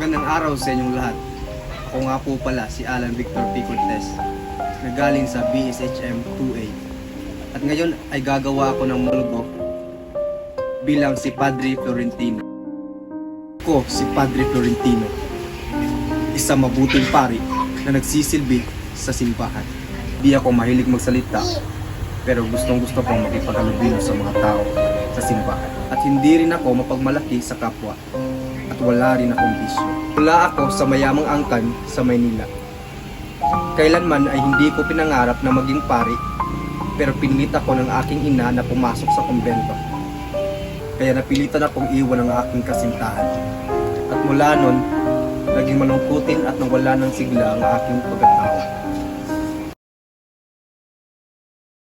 Magandang araw sa inyong lahat. Ako nga po pala si Alan Victor P. Cortez na galing sa BSHM 2A. At ngayon ay gagawa ako ng monologo bilang si Padre Florentino. Ako si Padre Florentino, isang mabuting pari na nagsisilbi sa simbahan. Di ako mahilig magsalita, pero gustong-gusto kong makipaghalubilo sa mga tao sa simbahan. At hindi rin ako mapagmalaki sa kapwa. At wala rin akong bisyo. Mula ako sa mayamang angkan sa Maynila. Kailanman ay hindi ko pinangarap na maging pari, pero pinilit ako ng aking ina na pumasok sa kumbento. Kaya napilitan akong iwan ang aking kasintahan. At mula nun, naging malungkutin at nawala ng sigla ang aking pagkatao.